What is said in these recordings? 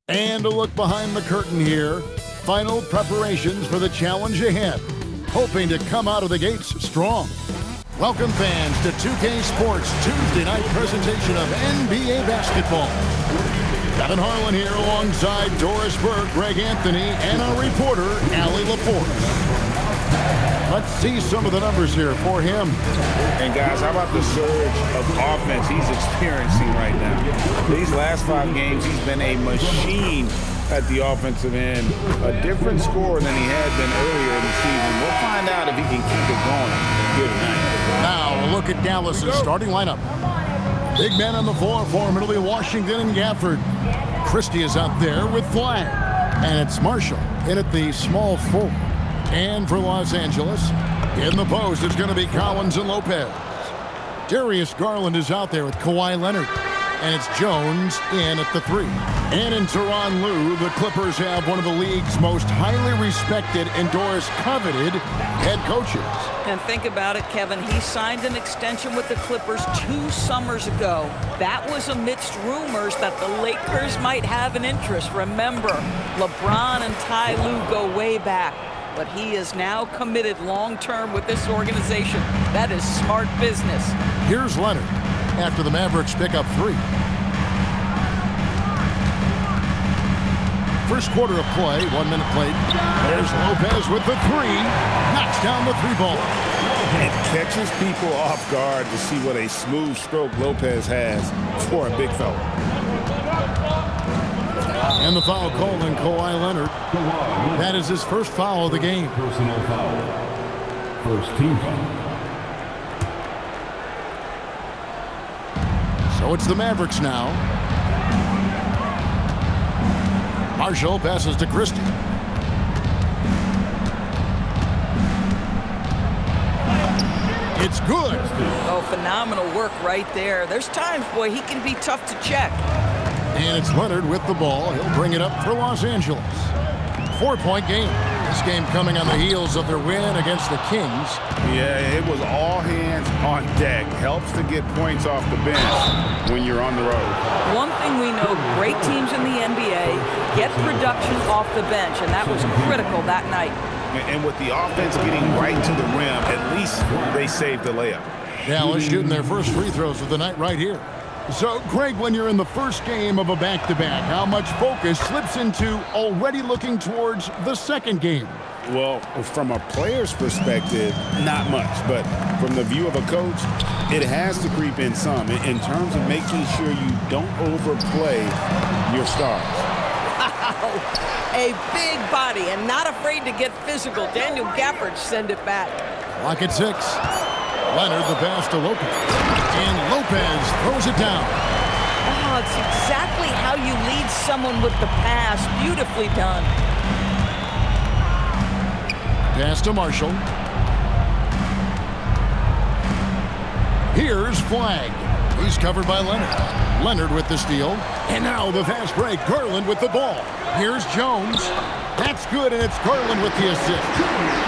And a look behind the curtain here. Final preparations for the challenge ahead. Hoping to come out of the gates strong. Welcome fans to 2K Sports Tuesday night presentation of NBA basketball. Kevin Harlan here alongside Doris Burke, Greg Anthony, and our reporter, Allie LaForce. Let's see some of the numbers here for him. And guys, how about the surge of offense he's experiencing right now? These last 5 games, he's been a machine at the offensive end. A different scorer than he had been earlier in the season. We'll find out if he can keep it going here tonight. Now, a look at Dallas's starting lineup. Big men on the floor for him. It'll be Washington and Gafford. Christie is out there with Flagg. And it's Marshall in at the small forward. And for Los Angeles, in the post, it's going to be Collins and Lopez. Darius Garland is out there with Kawhi Leonard. And it's Jones in at the 3. And in Tyronn Lue, the Clippers have one of the league's most highly respected and Doris coveted head coaches. And think about it, Kevin. He signed an extension with the Clippers 2 summers ago. That was amidst rumors that the Lakers might have an interest. Remember, LeBron and Ty Lue go way back. But he is now committed long-term with this organization. That is smart business. Here's Leonard after the Mavericks pick up 3. First quarter of play, 1 minute played. There's Lopez with the 3. Knocks down the 3-ball. It catches people off guard to see what a smooth stroke Lopez has for a big fella. And the foul called on Kawhi Leonard. That is his first foul of the game. Personal foul. First team foul. So it's the Mavericks now. Marshall passes to Christie. It's good. Oh, phenomenal work right there. There's times, boy, he can be tough to check. And it's Leonard with the ball. He'll bring it up for Los Angeles. 4-point game. This game coming on the heels of their win against the Kings. Yeah, it was all hands on deck. Helps to get points off the bench when you're on the road. One thing we know, great teams in the NBA get production off the bench, and that was critical that night. And with the offense getting right to the rim, at least they saved the layup. Dallas shooting their first free throws of the night right here. So, Greg, when you're in the first game of a back-to-back, how much focus slips into already looking towards the second game? Well, from a player's perspective, not much. But from the view of a coach, it has to creep in some in terms of making sure you don't overplay your stars. Wow, a big body and not afraid to get physical. Daniel Gafford send it back. Clock at 6. Leonard the pass to Lopez. And Lopez throws it down. Oh, it's exactly how you lead someone with the pass. Beautifully done. Pass to Marshall. Here's Flagg. He's covered by Leonard. Leonard with the steal. And now the fast break. Garland with the ball. Here's Jones. That's good, and it's Garland with the assist.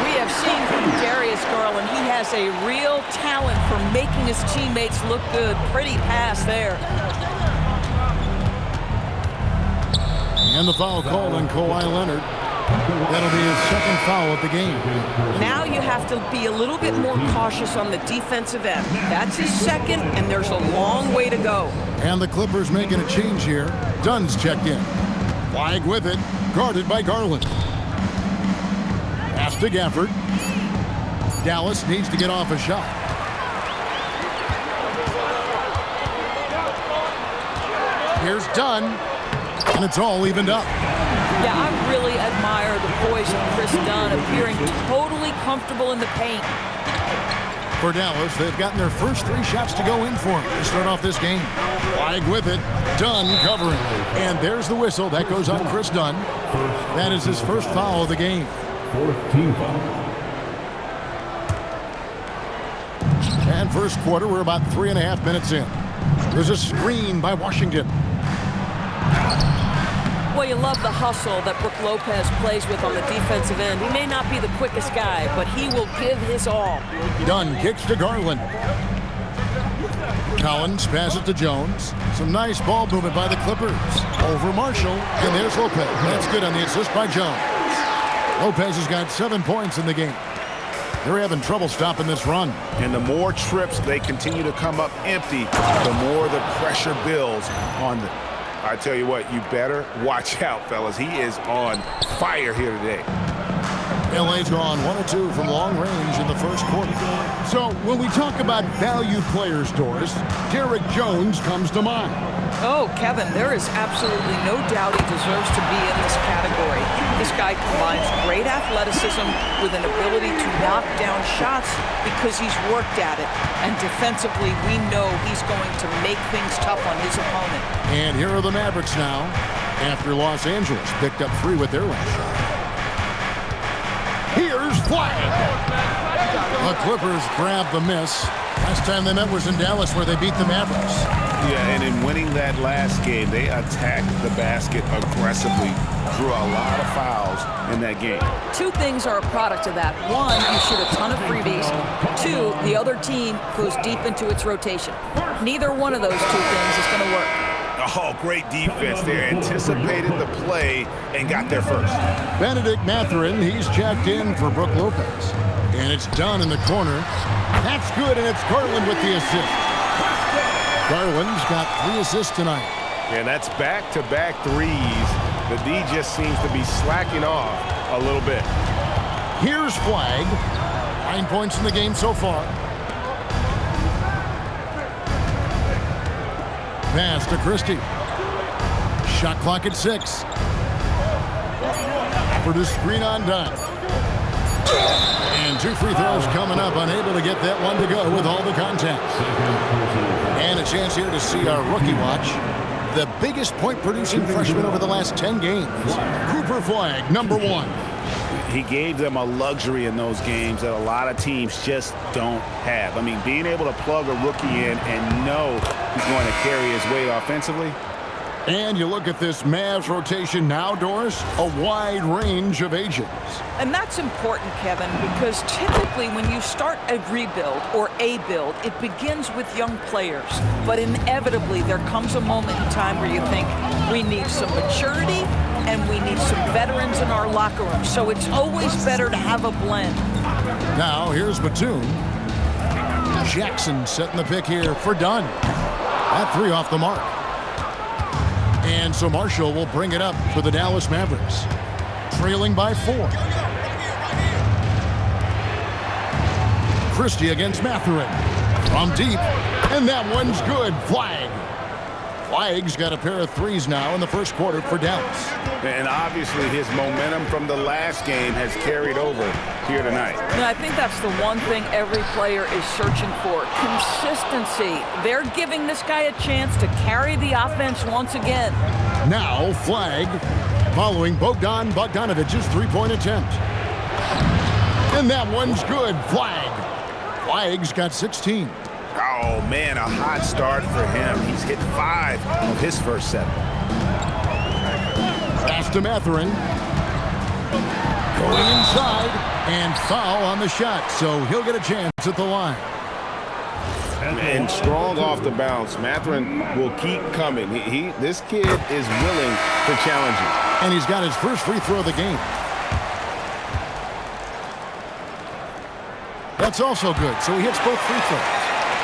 We have seen from Darius Garland, he has a real talent for making his teammates look good. Pretty pass there. And the foul called on Kawhi Leonard. That'll be his second foul of the game. Now you have to be a little bit more cautious on the defensive end. That's his second, and there's a long way to go. And the Clippers making a change here. Dunn's checked in. Flagg with it, guarded by Garland. Pass to Gafford. Dallas needs to get off a shot. Here's Dunn, and it's all evened up. Yeah, I really admire the poise of Chris Dunn, appearing totally comfortable in the paint. For Dallas, they've gotten their first 3 shots to go in for him to start off this game. Flagg with it, Dunn covering. And there's the whistle. That goes on Chris Dunn. That is his first foul of the game. Fourth team foul. And first quarter, we're about 3.5 minutes in. There's a screen by Washington. Well, you love the hustle that Brook Lopez plays with on the defensive end. He may not be the quickest guy, but he will give his all. Dunn kicks to Garland. Collins passes it to Jones. Some nice ball movement by the Clippers. Over Marshall, and there's Lopez. That's good on the assist by Jones. Lopez has got 7 points in the game. They're having trouble stopping this run. And the more trips they continue to come up empty, the more the pressure builds on them. I tell you what, you better watch out, fellas. He is on fire here today. LA's gone 1 of 2 from long range in the first quarter. So when we talk about value players, Doris, Derrick Jones comes to mind. Oh, Kevin, there is absolutely no doubt he deserves to be in this category. This guy combines great athleticism with an ability to knock down shots because he's worked at it. And defensively, we know he's going to make things tough on his opponent. And here are the Mavericks now, after Los Angeles picked up 3 with their last shot. Here's Flagg. The Clippers grabbed the miss. Last time they met was in Dallas, where they beat the Mavericks. Yeah, and in winning that last game, they attacked the basket aggressively, drew a lot of fouls in that game. 2 things are a product of that. 1, you shoot a ton of freebies. 2, the other team goes deep into its rotation. Neither one of those 2 things is going to work. Oh, great defense there. Anticipated the play and got there first. Benedict Mathurin, he's checked in for Brook Lopez. And it's done in the corner. That's good, and it's Garland with the assist. Garland's got 3 assists tonight. And that's back-to-back threes. The D just seems to be slacking off a little bit. Here's Flagg. 9 points in the game so far. Pass to Christie. Shot clock at 6. For the screen on done. And 2 free throws coming up. Unable to get that one to go with all the contact. And a chance here to see our rookie watch. The biggest point-producing freshman over the last 10 games. Cooper Flagg, number 1. He gave them a luxury in those games that a lot of teams just don't have. I mean, being able to plug a rookie in and know he's going to carry his weight offensively. And you look at this Mavs rotation now, Doris, a wide range of ages. And that's important, Kevin, because typically when you start a rebuild or a build, it begins with young players. But inevitably, there comes a moment in time where you think we need some maturity and we need some veterans in our locker room. So it's always better to have a blend. Now, here's Batum. Jackson setting the pick here for Dunn. That 3 off the mark. And so Marshall will bring it up for the Dallas Mavericks. Trailing by 4. Christie against Mathurin. From deep. And that one's good. Flagg. Flagg's got a pair of 3s now in the first quarter for Dallas. And obviously his momentum from the last game has carried over here tonight. And I think that's the one thing every player is searching for. Consistency. They're giving this guy a chance to carry the offense once again. Now Flagg following Bogdan Bogdanovic's 3-point attempt. And that one's good. Flagg. Flagg's got 16. Oh, man, a hot start for him. He's hit 5 of his first 7. Pass to Mathurin. Going inside and foul on the shot, so he'll get a chance at the line. And strong off the bounce. Mathurin will keep coming. This kid is willing to challenge you. And he's got his first free throw of the game. That's also good, so he hits both free throws.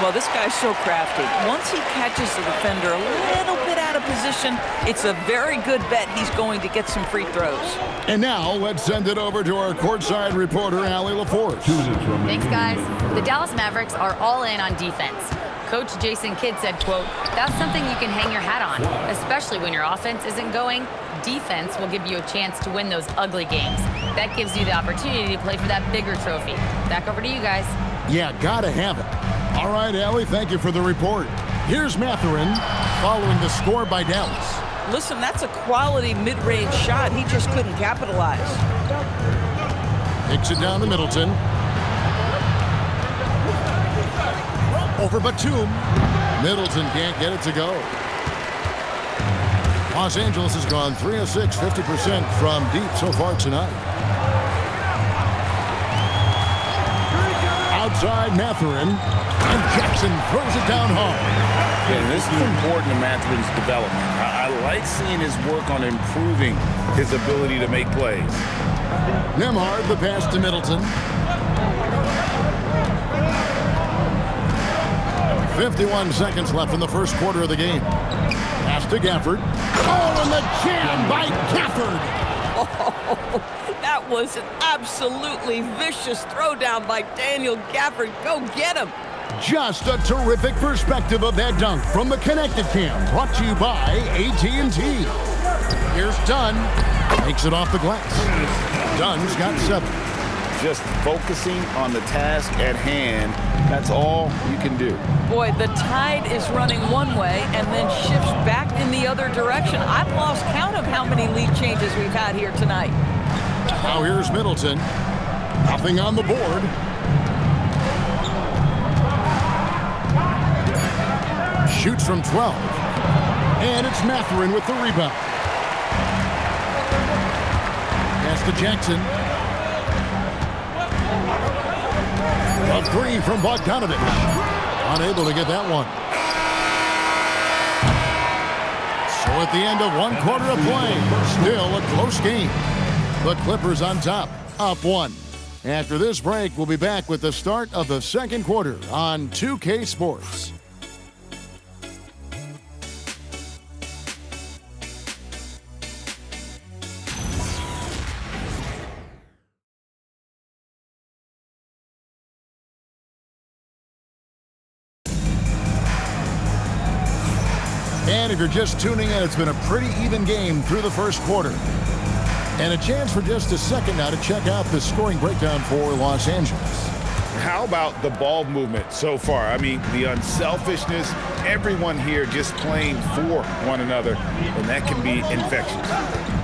Well, this guy's so crafty. Once he catches the defender a little bit out of position, it's a very good bet he's going to get some free throws. And now, let's send it over to our courtside reporter, Allie LaForce. Thanks, guys. The Dallas Mavericks are all in on defense. Coach Jason Kidd said, quote, "That's something you can hang your hat on, especially when your offense isn't going. Defense will give you a chance to win those ugly games. That gives you the opportunity to play for that bigger trophy." Back over to you guys. Yeah, gotta have it. All right, Allie, thank you for the report. Here's Mathurin following the score by Dallas. Listen, that's a quality mid-range shot. He just couldn't capitalize. Takes it down to Middleton. Over Batum. Middleton can't get it to go. Los Angeles has gone 3 of 6, 50% from deep so far tonight. outside Mathurin. And Jackson throws it down hard. Yeah, and this is important to Mathurin's development. I like seeing his work on improving his ability to make plays. Nembhard the pass to Middleton. 51 seconds left in the first quarter of the game. Pass to Gafford. Oh, and the jam by Gafford. Oh, that was an absolutely vicious throwdown by Daniel Gafford. Go get him. Just a terrific perspective of that dunk from the Connected Cam, brought to you by AT&T. Here's Dunn. Takes it off the glass. Dunn's got 7. Just focusing on the task at hand, that's all you can do. Boy, the tide is running one way and then shifts back in the other direction. I've lost count of how many lead changes we've had here tonight. Now here's Middleton. Nothing on the board. Shoots from 12. And it's Mathurin with the rebound. Pass to Jackson. A 3 from Bogdanovich. Unable to get that one. So at the end of 1 quarter of play, still a close game. The Clippers on top, up 1. After this break, we'll be back with the start of the second quarter on 2K Sports. And if you're just tuning in, it's been a pretty even game through the first quarter. And a chance for just a second now to check out the scoring breakdown for Los Angeles. How about the ball movement so far? I mean, the unselfishness, everyone here just playing for one another, and that can be infectious.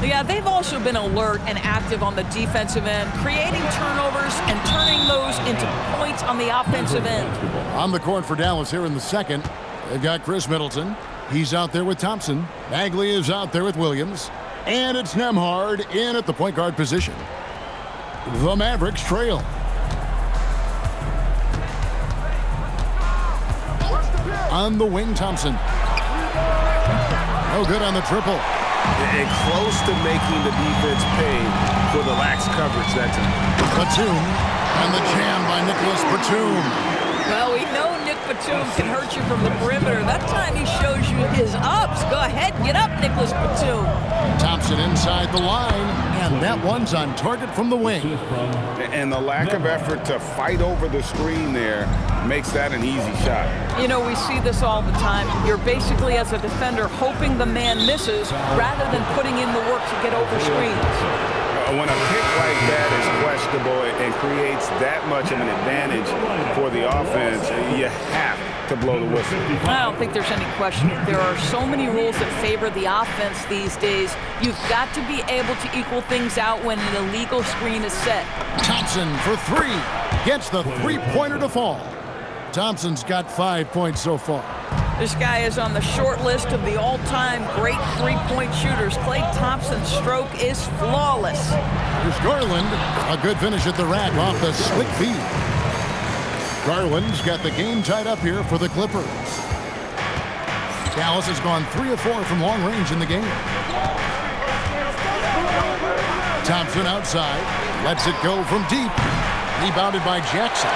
Yeah, they've also been alert and active on the defensive end, creating turnovers and turning those into points on the offensive end. On the court for Dallas here in the second, they've got Chris Middleton. He's out there with Thompson. Bagley is out there with Williams. And it's Nembhard in at the point guard position. The Mavericks trail. On the wing, Thompson. No good on the triple. And close to making the defense pay for the lax coverage that time. Batum. And the jam by Nicholas Batum. Well, we know Nick Batum can hurt you from the perimeter. That time he shows you his ups. Go ahead, get up, Nicholas Batum. Thompson inside the line, and that one's on target from the wing. And the lack of effort to fight over the screen there makes that an easy shot. You know, we see this all the time. You're basically, as a defender, hoping the man misses rather than putting in the work to get over screens. When a pick like that is questionable and creates that much of an advantage for the offense, you have to blow the whistle. I don't think there's any question. There are so many rules that favor the offense these days. You've got to be able to equal things out when an illegal screen is set. Thompson for 3. Gets the three-pointer to fall. Thompson's got 5 points so far. This guy is on the short list of the all-time great three-point shooters. Klay Thompson's stroke is flawless. Here's Garland. A good finish at the rack off the slick feed. Garland's got the game tied up here for the Clippers. Dallas has gone 3 of 4 from long range in the game. Thompson outside. Lets it go from deep. Rebounded by Jackson.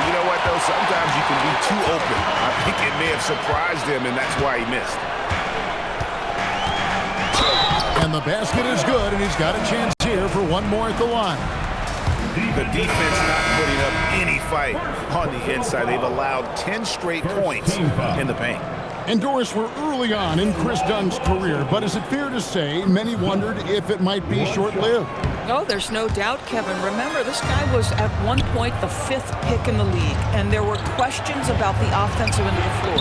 You know what, though? Sometimes you can be too open. I think it may have surprised him, and that's why he missed. And the basket is good, and he's got a chance here for one more at the line. The defense not putting up any fight on the inside. They've allowed 10 straight points in the paint. And Doris, we're early on in Chris Dunn's career, but is it fair to say many wondered if it might be short-lived? No, there's no doubt, Kevin. Remember, this guy was at one point the 5th pick in the league, and there were questions about the offensive end of the floor.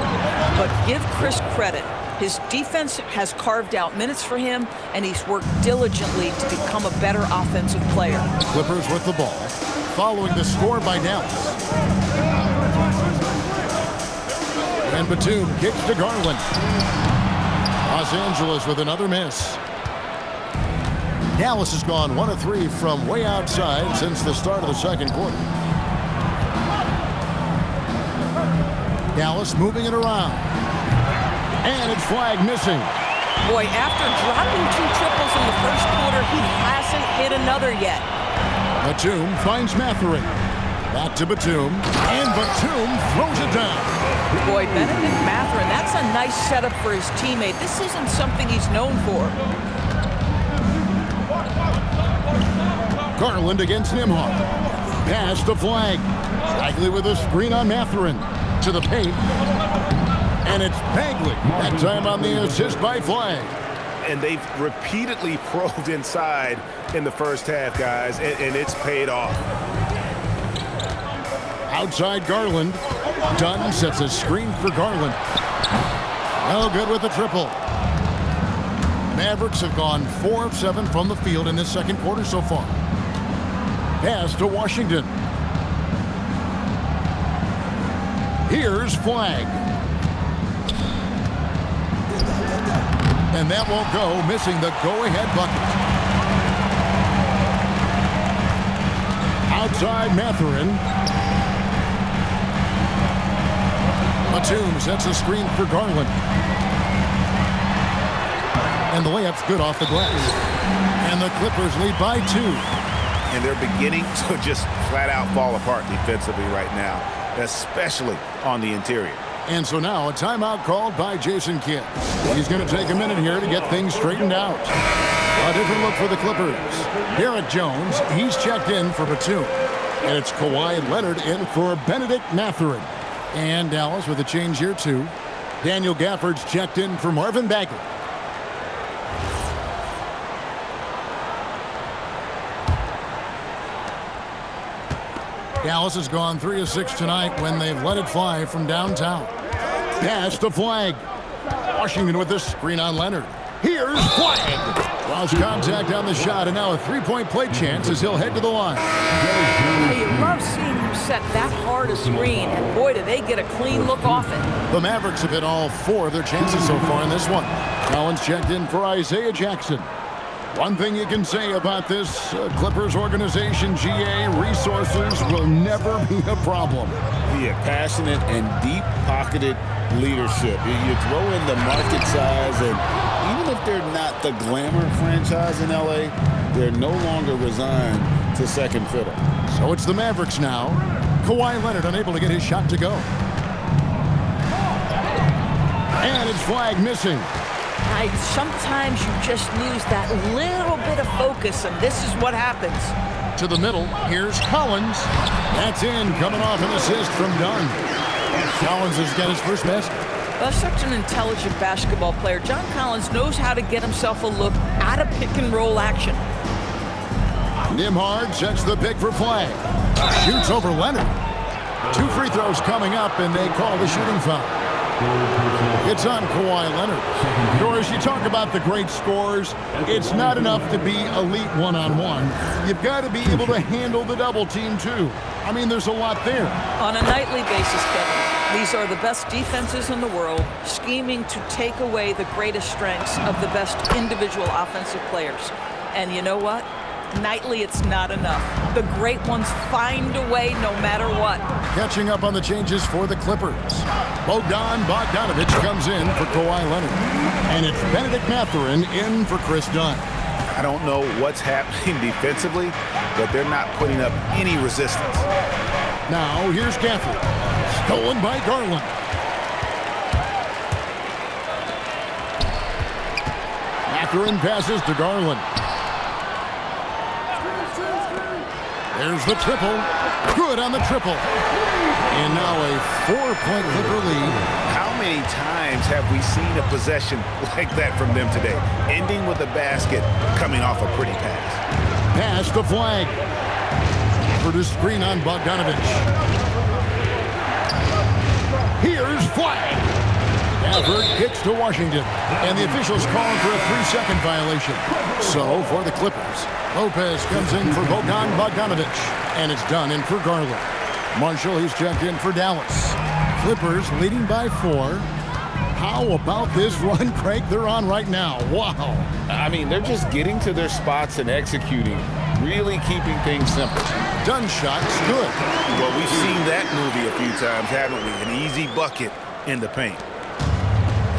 But give Chris credit. His defense has carved out minutes for him, and he's worked diligently to become a better offensive player. Clippers with the ball, following the score by Dallas. And Batum kicks to Garland. Los Angeles with another miss. Dallas has gone 1 of 3 from way outside since the start of the second quarter. Dallas moving it around. And it's Flagg missing. Boy, after dropping 2 triples in the first quarter, he hasn't hit another yet. Batum finds Mathurin. Back to Batum. And Batum throws it down. Boy, Benedict Mathurin, that's a nice setup for his teammate. This isn't something he's known for. Garland against Nembhard. Pass to Flagg. Bagley with a screen on Mathurin. To the paint. And it's Bagley. That time on the assist by Flagg. And they've repeatedly probed inside in the first half, guys, and it's paid off. Outside Garland. Dunn sets a screen for Garland. No good with the triple. Mavericks have gone 4 of 7 from the field in this second quarter so far. Pass to Washington. Here's Flagg. And that won't go, missing the go-ahead bucket. Outside Mathurin. Batum sets a screen for Garland. And the layup's good off the glass. And the Clippers lead by 2. And they're beginning to just flat out fall apart defensively right now, especially on the interior. And so now a timeout called by Jason Kidd. He's going to take a minute here to get things straightened out. A different look for the Clippers. Garrett Jones, he's checked in for Batum. And it's Kawhi Leonard in for Benedict Mathurin. And Dallas with a change here too. Daniel Gafford's checked in for Marvin Bagley. Dallas has gone 3 of 6 tonight when they've let it fly from downtown. Pass to Flagg. Washington with this screen on Leonard. Here's Flagg. Lost contact on the shot, and now a 3-point play chance as he'll head to the line. Hey, you love seeing him set that hard a screen, and boy, do they get a clean look off it. The Mavericks have hit all 4 of their chances so far in this one. Collins checked in for Isaiah Jackson. One thing you can say about this Clippers organization, GA, resources will never be a problem. Yeah, passionate and deep-pocketed leadership. You throw in the market size, and even if they're not the glamour franchise in LA, they're no longer resigned to second fiddle. So it's the Mavericks now. Kawhi Leonard unable to get his shot to go. And it's Flagg missing. Sometimes you just lose that little bit of focus, and this is what happens. To the middle, here's Collins. That's in, coming off an assist from Dunn. Collins has got his first basket. Well, such an intelligent basketball player. John Collins knows how to get himself a look out of pick-and-roll action. Nembhard sets the pick for Flagg. Shoots over Leonard. 2 free throws coming up, and they call the shooting foul. It's on Kawhi Leonard. Doris, you talk about the great scores. It's not enough to be elite one-on-one. You've got to be able to handle the double team, too. I mean, there's a lot there. On a nightly basis, Kevin, these are the best defenses in the world, scheming to take away the greatest strengths of the best individual offensive players. And you know what? Nightly, it's not enough. The great ones find a way no matter what. Catching up on the changes for the Clippers. Bogdanovich comes in for Kawhi Leonard. And it's Benedict Mathurin in for Chris Dunn. I don't know what's happening defensively, but they're not putting up any resistance. Now, here's Gafford. Stolen by Garland. Mathurin passes to Garland. There's the triple. Good on the triple. And now a 4-point Clipper lead. How many times have we seen a possession like that from them today? Ending with a basket, coming off a pretty pass. Pass to Flagg. For the screen on Bogdanovich. Here's Flagg. Gafford kicks to Washington. And the officials calling for a 3-second violation. So for the Clippers, Lopez comes in for Bogdanovich. And it's done in for Garland. Marshall, he's checked in for Dallas. Clippers leading by 4. How about this run, Craig, they're on right now? Wow. I mean, they're just getting to their spots and executing really keeping things simple. Done shots, good. Well, we've seen that movie a few times, haven't we? An easy bucket in the paint.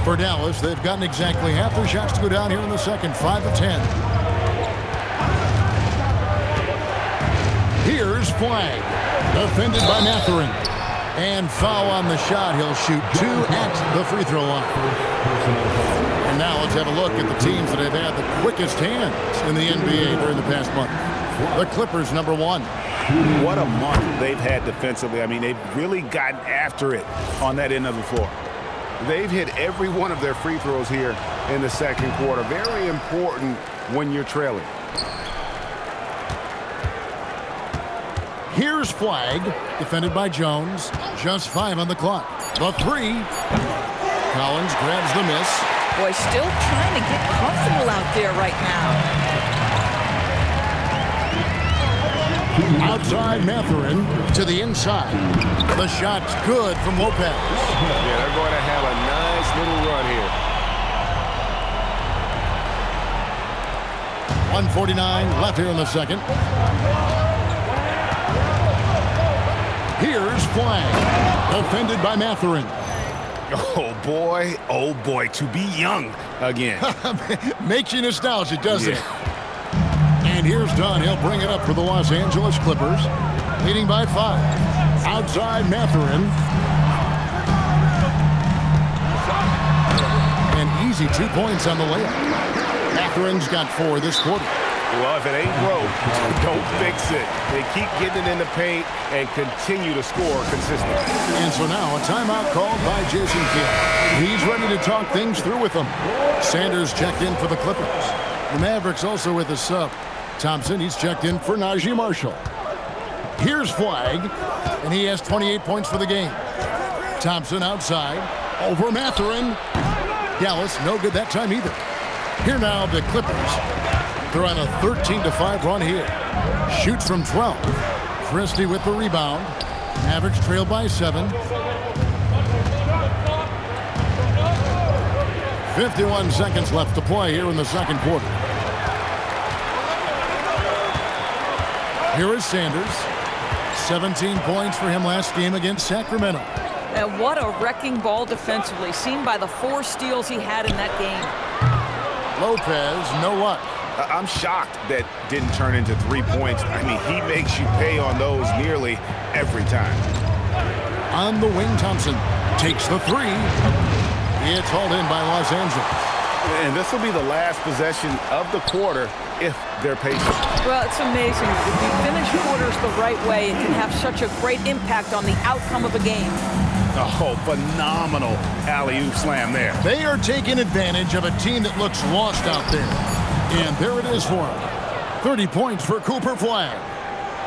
For Dallas, they've gotten exactly half their shots to go down here in the second, 5 of 10. Here's Flagg, defended by Mathurin. And foul on the shot. He'll shoot 2 at the free throw line. And now let's have a look at the teams that have had the quickest hands in the NBA during the past month. The Clippers, number 1. What a month they've had defensively. I mean, they've really gotten after it on that end of the floor. They've hit every one of their free throws here in the second quarter. Very important when you're trailing. Here's Flagg, defended by Jones. Just 5 on the clock. The 3. Collins grabs the miss. Boy, still trying to get comfortable out there right now. Outside Mathurin to the inside. The shot's good from Lopez. Yeah, they're going to have a nice little run here. 1:49 left here in the second. Here's Flagg, defended by Mathurin. Oh boy, to be young again. Makes you nostalgic, doesn't it? And here's Dunn. He'll bring it up for the Los Angeles Clippers, leading by 5. Outside Mathurin. An easy 2 points on the layup. Mathurin's got 4 this quarter. Well, if it ain't broke, don't fix it. They keep getting it in the paint and continue to score consistently. And so now a timeout called by Jason Kidd. He's ready to talk things through with them. Sanders checked in for the Clippers. The Mavericks also with a sub. Thompson, he's checked in for Najee Marshall. Here's Flagg, and he has 28 points for the game. Thompson outside, over Mathurin. Dallas, no good that time either. Here now, the Clippers. They're on a 13-5 run here. Shoots from 12. Christie with the rebound. Mavericks trail by 7. 51 seconds left to play here in the second quarter. Here is Sanders. 17 points for him last game against Sacramento. And what a wrecking ball defensively, seen by the 4 steals he had in that game. Lopez, no luck. I'm shocked that didn't turn into 3 points. I mean, he makes you pay on those nearly every time. On the wing, Thompson takes the 3. It's hauled in by Los Angeles. And this will be the last possession of the quarter if they're patient. Well, it's amazing. If you finish quarters the right way, it can have such a great impact on the outcome of a game. Oh, phenomenal alley-oop slam there. They are taking advantage of a team that looks lost out there. And there it is for him. 30 points for Cooper Flagg.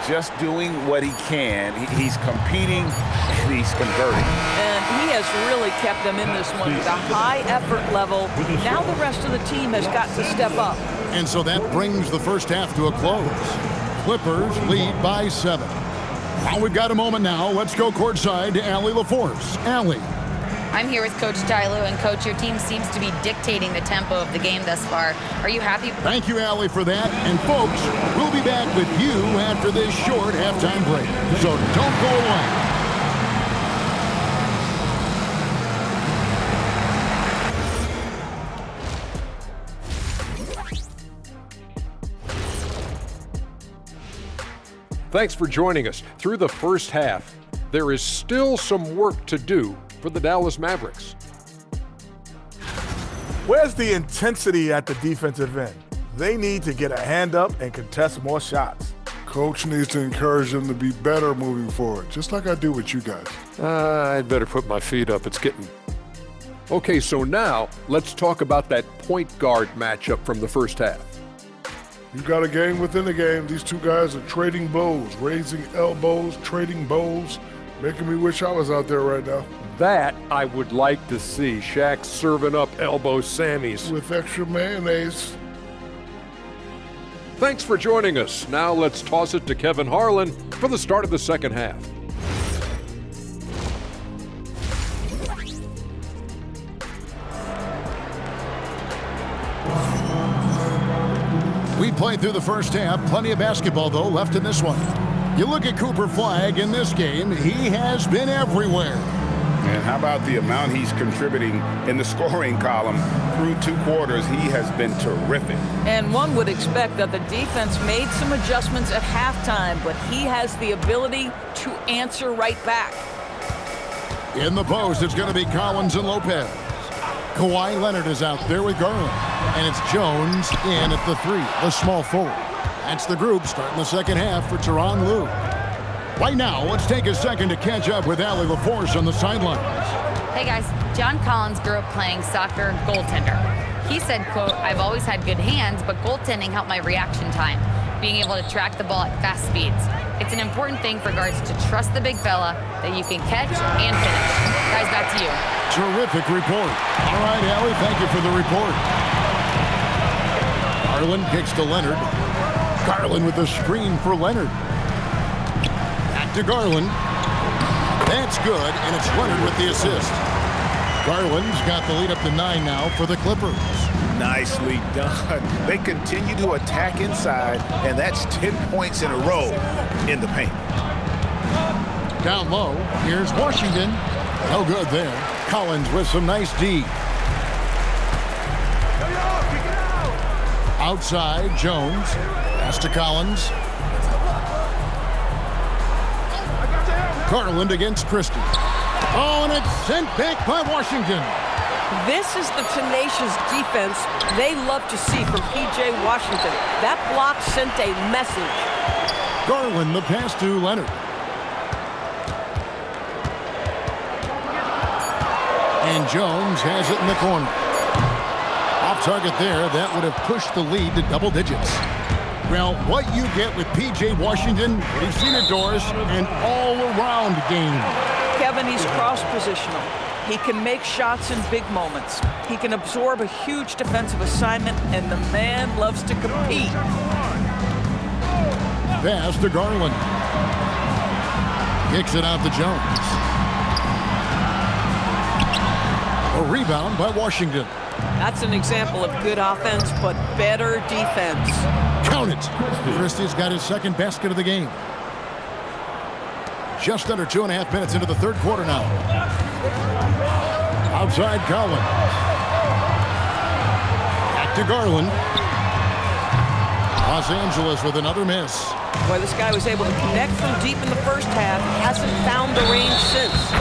Just doing what he can. He's competing, and he's converting. And he has really kept them in this one. The high effort level. Now the rest of the team has got to step up. And so that brings the first half to a close. Clippers lead by 7. Well, we've got a moment now. Let's go courtside to Allie LaForce. Allie. I'm here with Coach Tyloo, and Coach, your team seems to be dictating the tempo of the game thus far. Are you happy? Thank you, Allie, for that. And folks, we'll be back with you after this short halftime break. So don't go away. Thanks for joining us. Through the first half, there is still some work to do for the Dallas Mavericks. Where's the intensity at the defensive end? They need to get a hand up and contest more shots. Coach needs to encourage them to be better moving forward, just like I do with you guys. I'd better put my feet up. It's getting... Okay, so now let's talk about that point guard matchup from the first half. You got a game within the game. These two guys are trading blows, raising elbows, trading bows, making me wish I was out there right now. That I would like to see. Shaq serving up elbow Sammys. With extra mayonnaise. Thanks for joining us. Now let's toss it to Kevin Harlan for the start of the second half. We played through the first half. Plenty of basketball, though, left in this one. You look at Cooper Flagg in this game. He has been everywhere. And how about the amount he's contributing in the scoring column through 2 quarters? He has been terrific. And one would expect that the defense made some adjustments at halftime, but he has the ability to answer right back. In the post, it's going to be Collins and Lopez. Kawhi Leonard is out there with Garland. And it's Jones in at the 3, the small forward. That's the group starting the second half for Tyronn Lue. Right now, let's take a second to catch up with Allie LaForce on the sidelines. Hey guys, John Collins grew up playing soccer goaltender. He said, quote, "I've always had good hands, but goaltending helped my reaction time, being able to track the ball at fast speeds. It's an important thing for guards to trust the big fella that you can catch and finish." Guys, back to you. Terrific report. All right, Allie, thank you for the report. Garland kicks to Leonard. Garland with the screen for Leonard. Back to Garland. That's good, and it's Leonard with the assist. Garland's got the lead up to 9 now for the Clippers. Nicely done. They continue to attack inside, and that's 10 points in a row in the paint. Down low, here's Washington. No good there. Collins with some nice D. Outside, Jones. Pass to Collins. Garland against Christie. Oh, and it's sent back by Washington. This is the tenacious defense they love to see from P.J. Washington. That block sent a message. Garland, the pass to Leonard. And Jones has it in the corner. Off target there, that would have pushed the lead to double digits. Well, what you get with P.J. Washington, he's seen it, Doris, an all-around game. Kevin, he's cross-positional. He can make shots in big moments. He can absorb a huge defensive assignment, and the man loves to compete. Pass to Garland. Kicks it out to Jones. A rebound by Washington. That's an example of good offense, but better defense. Count it. Christie's got his second basket of the game. Just under 2.5 minutes into the third quarter now. Outside Collins. Back to Garland. Los Angeles with another miss. Boy, this guy was able to connect from deep in the first half. Hasn't found the range since.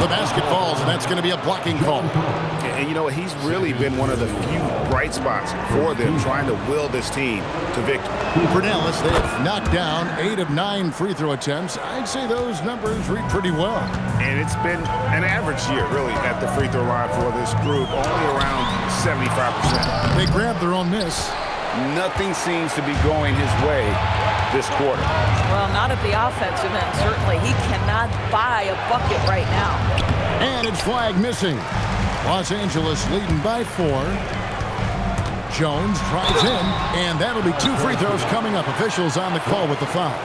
The basket falls, and that's going to be a blocking call. And you know what? He's really been one of the few bright spots for them, trying to will this team to victory. For Dallas, they've knocked down 8 of 9 free throw attempts. I'd say those numbers read pretty well. And it's been an average year, really, at the free throw line for this group, only around 75%. They grabbed their own miss. Nothing seems to be going his way this quarter. Well, not at the offensive end, certainly. He cannot buy a bucket right now. And it's Flagg missing. Los Angeles leading by 4. Jones tries in, and that'll be 2 free throws coming up. Officials on the call with the foul.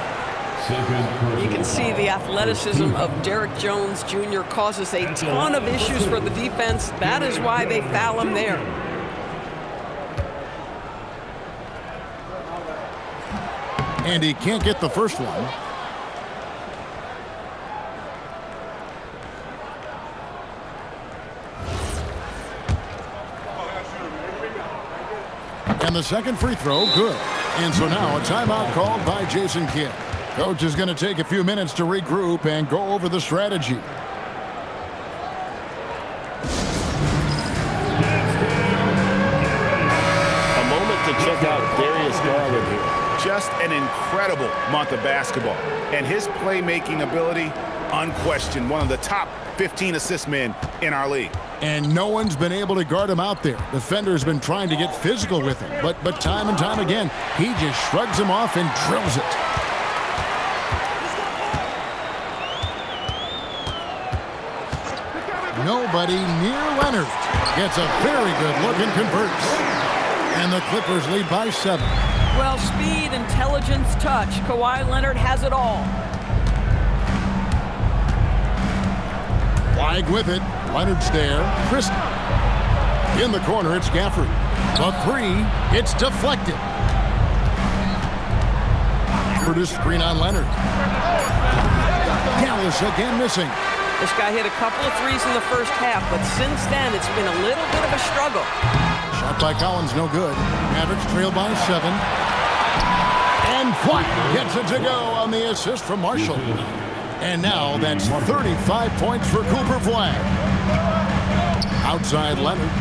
You can see the athleticism of Derek Jones Jr. causes a ton of issues for the defense. That is why they foul him there. And he can't get the first one. And the second free throw, good. And so now a timeout called by Jason Kidd. Coach is going to take a few minutes to regroup and go over the strategy. A moment to check out Darius Garland here. Just an incredible month of basketball. And his playmaking ability, unquestioned, one of the top 15 assist men in our league. And no one's been able to guard him out there. Defender's been trying to get physical with him. But time and time again, he just shrugs him off and drills it. Nobody near Leonard. Gets a very good look and converts. And the Clippers lead by 7. Well, speed, intelligence, touch. Kawhi Leonard has it all. Flagg with it. Leonard's there. Christie. In the corner, it's Gafford. The 3, it's deflected. Offered a screen on Leonard. Dallas again missing. This guy hit a couple of threes in the first half, but since then, it's been a little bit of a struggle. Shot by Collins, no good. Mavericks trail by 7. And Flagg gets it to go on the assist from Marshall. And now that's 35 points for Cooper Flagg. Outside Leonard.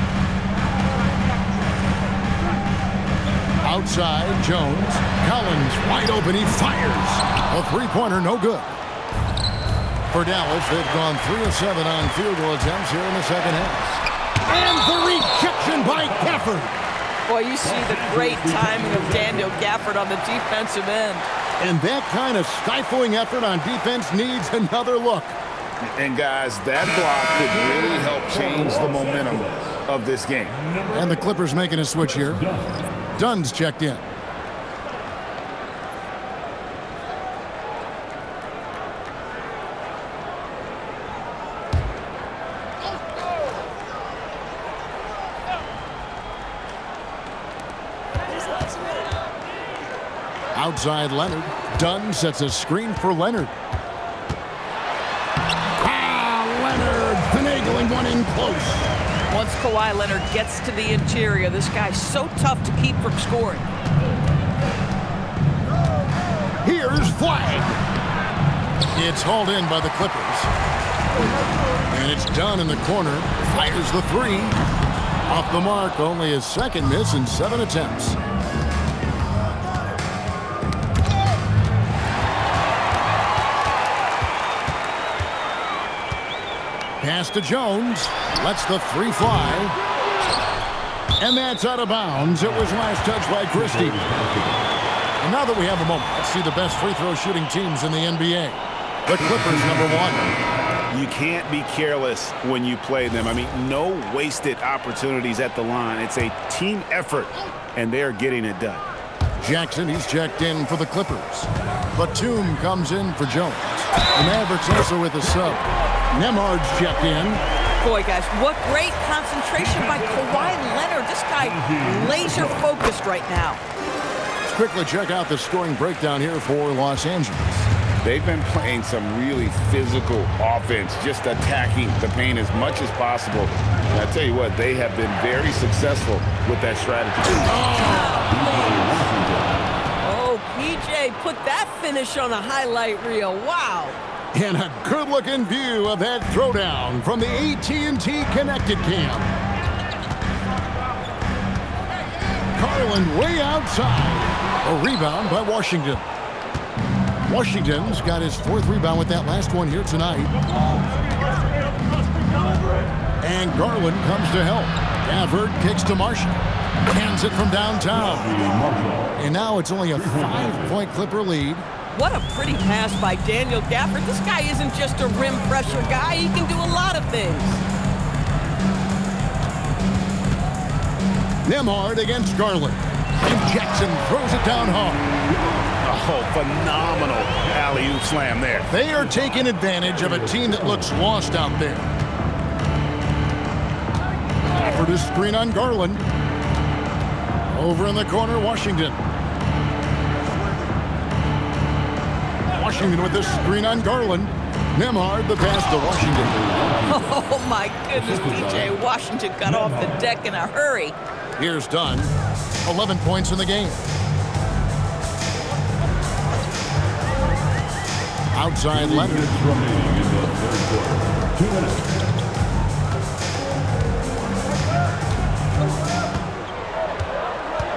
Outside Jones. Collins wide open. He fires. A three-pointer, no good. For Dallas, they've gone 3 of 7 on field goal attempts here in the second half. And the rejection by Gafford. Boy, you see the great timing of Daniel Gafford on the defensive end. And that kind of stifling effort on defense needs another look. And guys, that block could really help change the momentum of this game. And the Clippers making a switch here. Dunn's checked in. Outside Leonard. Dunn sets a screen for Leonard. Leonard finagling one in close. Once Kawhi Leonard gets to the interior, this guy's so tough to keep from scoring. Here's Flagg. It's hauled in by the Clippers. And it's Dunn in the corner. Fires the three. Off the mark, only his second miss in 7 attempts. Pass to Jones. Lets the three fly. And that's out of bounds. It was last touched by Christie. And now that we have a moment, let's see the best free throw shooting teams in the NBA. The Clippers, number 1. You can't be careless when you play them. I mean, no wasted opportunities at the line. It's a team effort, and they're getting it done. Jackson, he's checked in for the Clippers. Batum comes in for Jones. The Mavericks also with a sub. Nemhard's checked in. Boy, guys, what great concentration by Kawhi Leonard. This guy laser focused right now. Let's quickly check out the scoring breakdown here for Los Angeles. They've been playing some really physical offense, just attacking the paint as much as possible. And I tell you what, they have been very successful with that strategy. Oh, PJ put that finish on a highlight reel. Wow. And a good-looking view of that throwdown from the AT&T Connected Cam. Garland way outside. A rebound by Washington. Washington's got his 4th rebound with that last one here tonight. And Garland comes to help. Gafford kicks to Marshall. Hands it from downtown. And now it's only a 5-point Clipper lead. What a pretty pass by Daniel Gafford. This guy isn't just a rim pressure guy. He can do a lot of things. Nemhard against Garland. And Jackson throws it down hard. Oh, phenomenal alley-oop slam there. They are taking advantage of a team that looks lost out there. Offered a screen on Garland. Over in the corner, Washington. Washington with the screen on Garland. Nemhard, the pass to Washington. Oh, my goodness, P.J. Washington got off the deck in a hurry. Here's Dunn. 11 points in the game. Outside Leonard.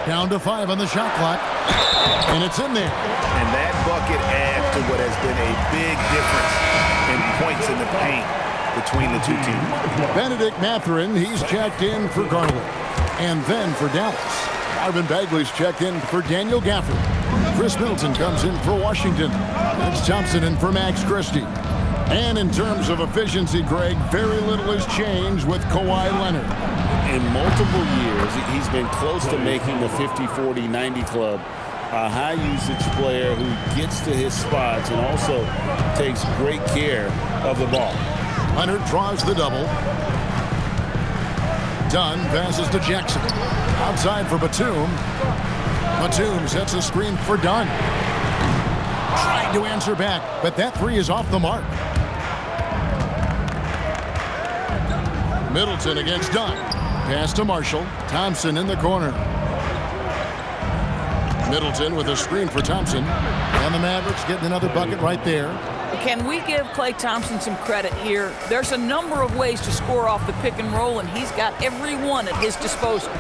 Down to 5 on the shot clock. And it's in there. And that bucket adds to what has been a big difference in points in the paint between the two teams. Benedict Mathurin, he's checked in for Garland. And then for Dallas, Marvin Bagley's checked in for Daniel Gafford. Chris Middleton comes in for Washington. That's Thompson in for Max Christie. And in terms of efficiency, Greg, very little has changed with Kawhi Leonard. In multiple years, he's been close to making the 50-40-90 club. A high-usage player who gets to his spots and also takes great care of the ball. Leonard draws the double. Dunn passes to Jackson. Outside for Batum. Batum sets a screen for Dunn. Tried to answer back, but that three is off the mark. Middleton against Dunn. Pass to Marshall. Thompson in the corner. Middleton with a screen for Thompson. And the Mavericks getting another bucket right there. Can we give Klay Thompson some credit here? There's a number of ways to score off the pick and roll, and he's got every one at his disposal.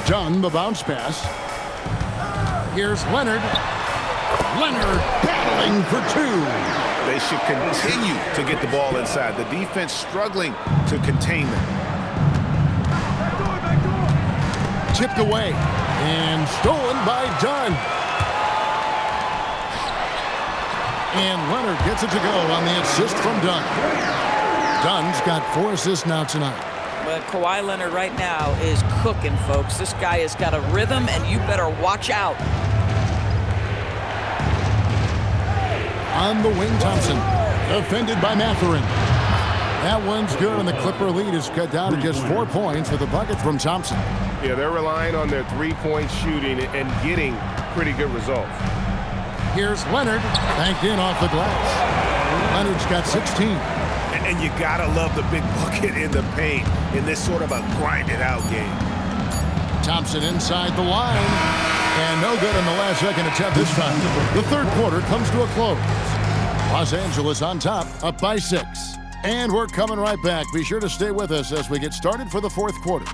Dunn, the bounce pass. Here's Leonard. Leonard battling for two. They should continue to get the ball inside. The defense struggling to contain them. Tipped away and stolen by Dunn. And Leonard gets it to go on the assist from Dunn. Dunn's got 4 assists now tonight. But Kawhi Leonard right now is cooking, folks. This guy has got a rhythm, and you better watch out. On the wing, Thompson. Defended by Mathurin. That one's good, and the Clipper lead is cut down to just 4 points with a bucket from Thompson. Yeah, they're relying on their three-point shooting and getting pretty good results. Here's Leonard, banked in off the glass. Leonard's got 16. And you gotta love the big bucket in the paint in this sort of a grinded-out game. Thompson inside the line. And no good in the last second attempt this time. The third quarter comes to a close. Los Angeles on top, up by 6. And we're coming right back. Be sure to stay with us as we get started for the fourth quarter.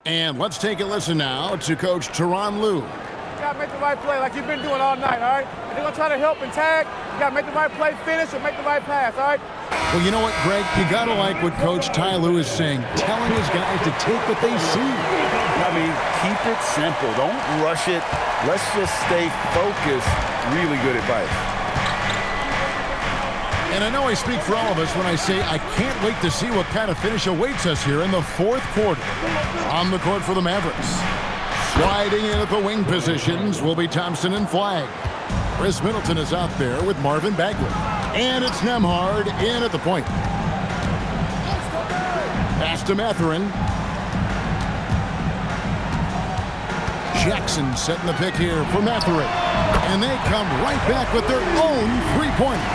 And let's take a listen now to Coach Tyronn Lue. You got to make the right play like you've been doing all night, all right? If they're going to try to help and tag, you got to make the right play, finish, or make the right pass, all right? Well, you know what, Greg? You got to like what Coach Ty Lue is saying, telling his guys to take what they see. I mean, keep it simple. Don't rush it. Let's just stay focused. Really good advice. And I know I speak for all of us when I say I can't wait to see what kind of finish awaits us here in the fourth quarter. On the court for the Mavericks. Sliding in at the wing positions will be Thompson and Flagg. Chris Middleton is out there with Marvin Bagley. And it's Nembhard in at the point. Pass to Mathurin. Jackson setting the pick here for Mathurin. And they come right back with their own three-pointer.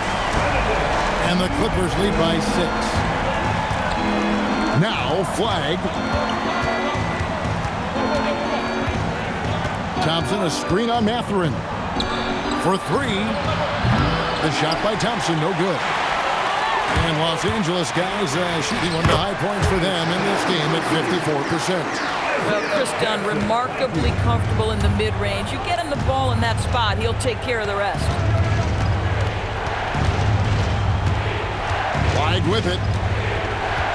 And the Clippers lead by 6. Now Flagg. Thompson, a screen on Mathurin. For 3. The shot by Thompson, no good. And Los Angeles guys shooting one of the high points for them in this game at 54%. Well, Chris Dunn, remarkably comfortable in the mid-range. You get him the ball in that spot, he'll take care of the rest. Flagg with it.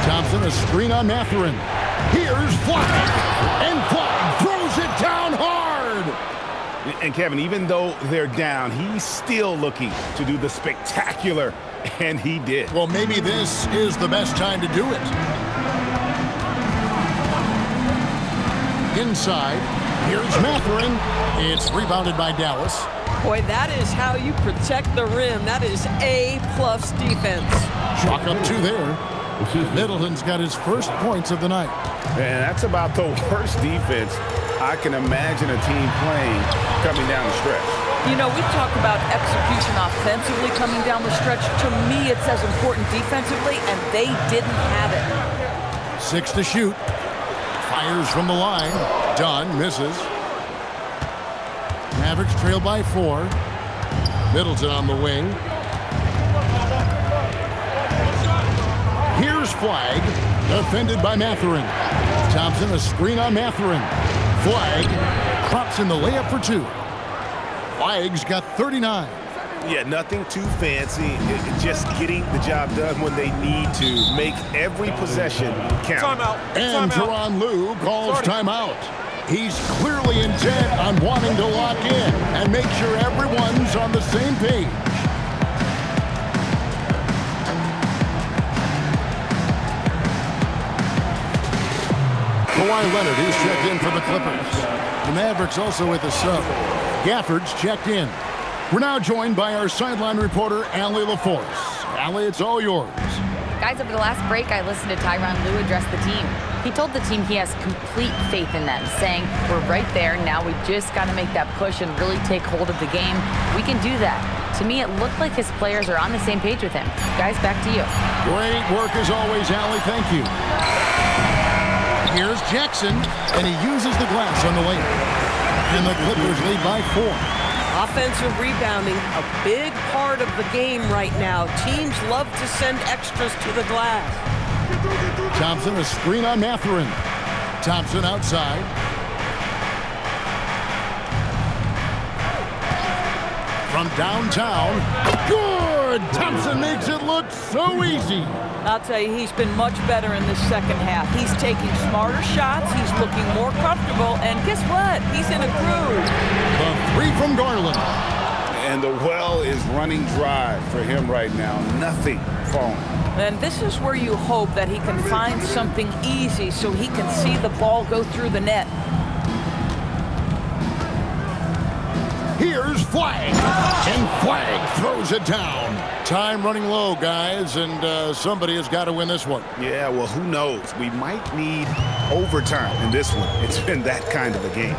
Thompson, a screen on Mathurin. Here's Flagg. And Flagg throws it down hard. And Kevin, even though they're down, he's still looking to do the spectacular, and he did. Well, maybe this is the best time to do it. Inside, here's Mathurin. It's rebounded by Dallas. Boy, that is how you protect the rim. That is A-plus defense. Chalk up 2 there. Middleton's got his first points of the night. And that's about the worst defense I can imagine a team playing coming down the stretch. You know, we talk about execution offensively coming down the stretch. To me, it's as important defensively, and they didn't have it. 6 to shoot. Fires from the line. Dunn misses. Mavericks trail by 4. Middleton on the wing. Here's Flagg, defended by Mathurin. Thompson, a screen on Mathurin. Flagg drops in the layup for 2. Flagg's got 39. Yeah, nothing too fancy. Just getting the job done when they need to. Make every possession count. Timeout. And Tyronn Lue calls timeout. He's clearly intent on wanting to lock in and make sure everyone's on the same page. Kawhi Leonard is checked in for the Clippers. The Mavericks also with a sub. Gafford's checked in. We're now joined by our sideline reporter, Allie LaForce. Allie, it's all yours. Guys, over the last break, I listened to Tyronn Lue address the team. He told the team he has complete faith in them, saying, we're right there, now we just got to make that push and really take hold of the game. We can do that. To me, it looked like his players are on the same page with him. Guys, back to you. Great work as always, Allie. Thank you. Here's Jackson, and he uses the glass on the lane. And the Clippers lead by 4. Offensive rebounding, a big part of the game right now. Teams love to send extras to the glass. Thompson, a screen on Mathurin. Thompson outside. From downtown. Good! Thompson makes it look so easy. I'll tell you, he's been much better in the second half. He's taking smarter shots. He's looking more comfortable. And guess what? He's in a groove. The 3 from Garland. And the well is running dry for him right now. Nothing falling. And this is where you hope that he can find something easy so he can see the ball go through the net. Here's Flagg. And Flagg throws it down. Time running low, guys, and somebody has got to win this one. Yeah, well, who knows? We might need overtime in this one. It's been that kind of a game.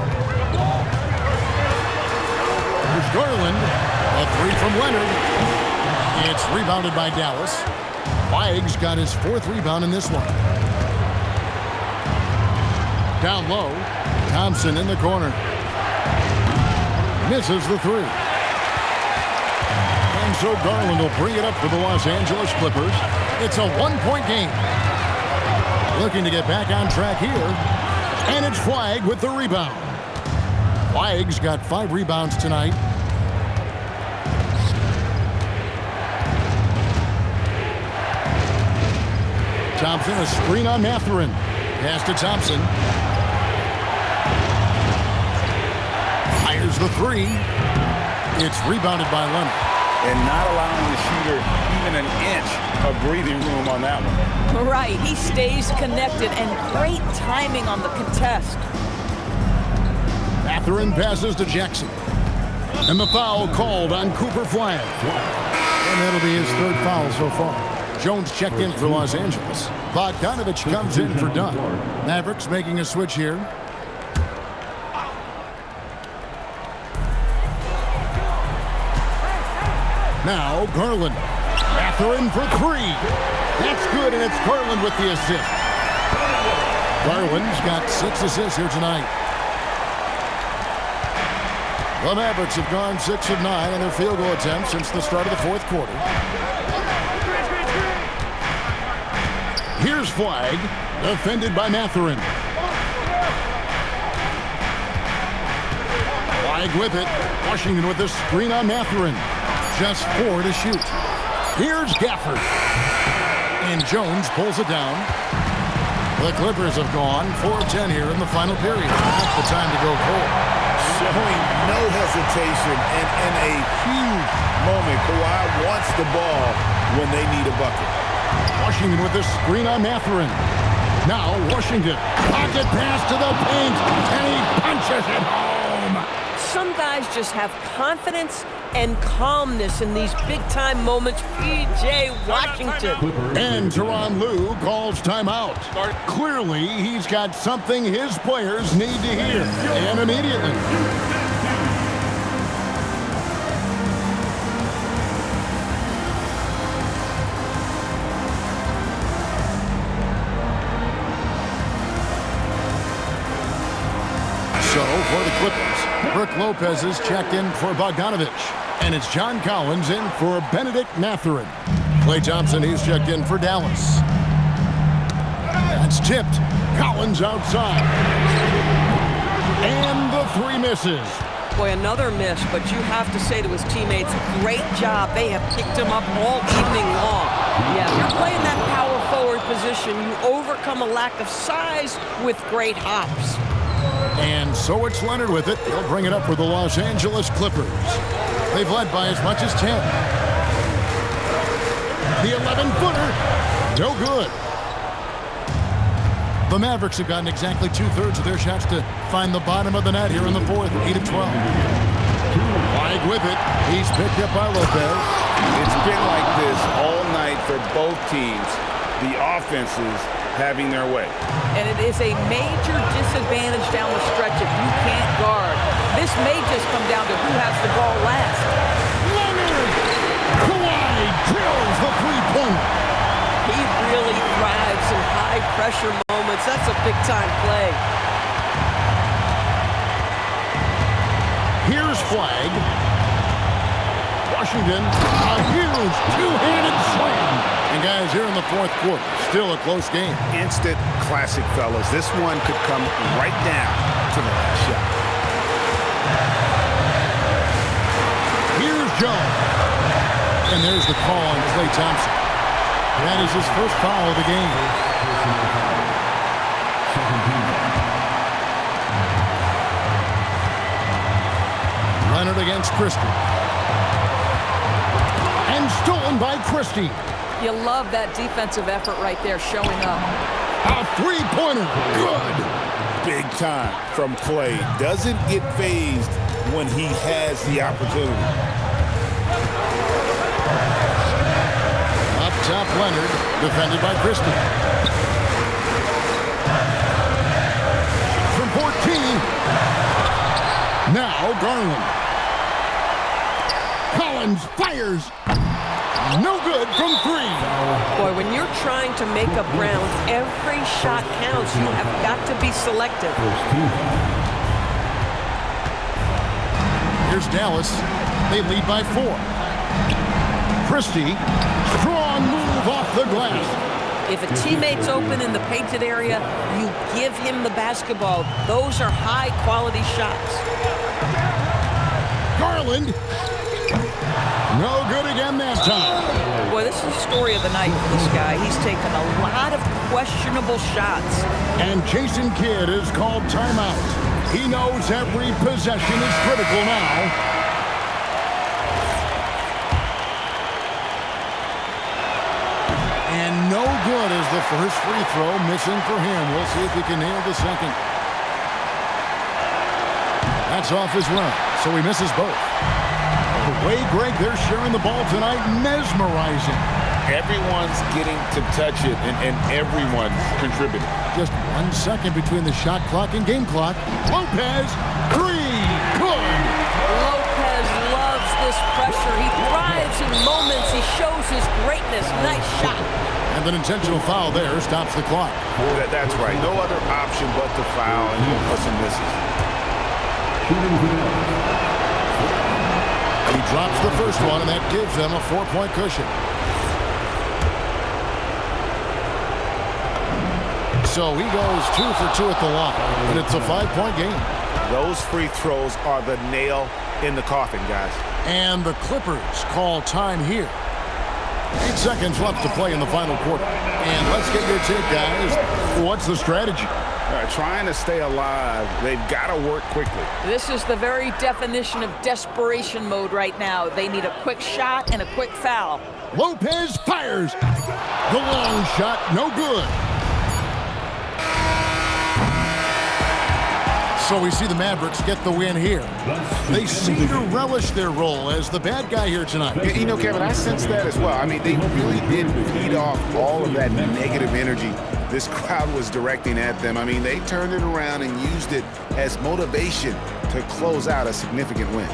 Here's Garland. A 3 from Leonard. It's rebounded by Dallas. Flagg's got his 4th rebound in this one. Down low. Thompson in the corner. Misses the 3. And so Garland will bring it up for the Los Angeles Clippers. It's a 1-point game. Looking to get back on track here. And it's Flagg with the rebound. Flagg's got 5 rebounds tonight. Thompson, a screen on Mathurin. Pass to Thompson. Fires the 3. It's rebounded by Leonard. And not allowing the shooter even an inch of breathing room on that one. Right, he stays connected, and great timing on the contest. Mathurin passes to Jackson. And the foul called on Cooper Flagg. And that'll be his 3rd foul so far. Jones checked in for Los Angeles. Bogdanovich comes in for Dunn. Mavericks making a switch here. Now Garland. Mathurin for 3. That's good, and it's Garland with the assist. Garland's got 6 assists here tonight. The Mavericks have gone 6 of 9 on their field goal attempts since the start of the 4th quarter. Here's Flagg, defended by Mathurin. Flagg with it. Washington with the screen on Mathurin. Just 4 to shoot. Here's Gafford. And Jones pulls it down. The Clippers have gone 4 of 10 here in the final period. Not the time to go cold. Showing no hesitation and in a huge moment. Kawhi wants the ball when they need a bucket. Washington with the screen on Mathurin. Now Washington. Pocket pass to the paint. And he punches it home. Some guys just have confidence and calmness in these big-time moments. P.J. Washington. And Tyronn Lue calls timeout. Clearly, he's got something his players need to hear. And immediately. So, for the Clippers, Brook Lopez is checked in for Bogdanovich. And it's John Collins in for Benedict Mathurin. Klay Thompson, he's checked in for Dallas. That's tipped. Collins outside. And the 3 misses. Boy, another miss, but you have to say to his teammates, great job. They have picked him up all evening long. Yeah, if you're playing that power forward position, you overcome a lack of size with great hops. And so it's Leonard with it. He'll bring it up for the Los Angeles Clippers. They've led by as much as 10. The 11-footer, no good. The Mavericks have gotten exactly 2/3 of their shots to find the bottom of the net here in the 4th, 8 of 12. Flagg with it. He's picked up by Lopez. It's been like this all night for both teams. The offenses having their way. And it is a major disadvantage down the stretch if you can't guard. This may just come down to who has the ball last. Leonard! Kawhi drills the three-pointer. He really thrives in high-pressure moments. That's a big-time play. Here's Flagg. Washington, a huge two-handed slam. And guys, here in the fourth quarter, still a close game. Instant classic, fellas. This one could come right down to the last shot. Here's Jones. And there's the call on Klay Thompson. That is his first foul of the game. Leonard against Christie. And stolen by Christie. You love that defensive effort right there showing up. A three-pointer. Good. Big time from Klay. Doesn't get phased when he has the opportunity. Up top, Leonard, defended by Christie. From 14. Now Garland. Collins fires. No good from three. Boy, when you're trying to make up ground, every shot counts. You have got to be selective. Here's Dallas. They lead by 4. Christie, strong move off the glass. If a teammate's open in the painted area, you give him the basketball. Those are high-quality shots. Garland. No good again that time. Boy, this is the story of the night for this guy. He's taken a lot of questionable shots. And Jason Kidd is called timeout. He knows every possession is critical now. And no good is the first free throw, missing for him. We'll see if he can nail the second. That's off his run, so he misses both. The way, Greg, they're sharing the ball tonight, mesmerizing. Everyone's getting to touch it, and everyone's contributing. Just 1 second between the shot clock and game clock. Lopez, three, good. Lopez loves this pressure. He thrives in moments. He shows his greatness. Nice shot. And an intentional foul there stops the clock. That's right. No other option but to foul, and he'll put some misses. He drops the first one, and that gives them a 4-point cushion. So he goes 2 for 2 at the line, and it's a 5-point game. Those free throws are the nail in the coffin, guys. And the Clippers call time here. 8 seconds left to play in the final quarter. And let's get your take, guys. What's the strategy? Trying to stay alive. They've got to work quickly. This is the very definition of desperation mode right now. They need a quick shot and a quick foul. Lopez fires. The long shot, no good. So we see the Mavericks get the win here. They seem to relish their role as the bad guy here tonight. You know, Kevin, I sense that as well. I mean, they really did feed off all of that negative energy this crowd was directing at them. I mean, they turned it around and used it as motivation to close out a significant win.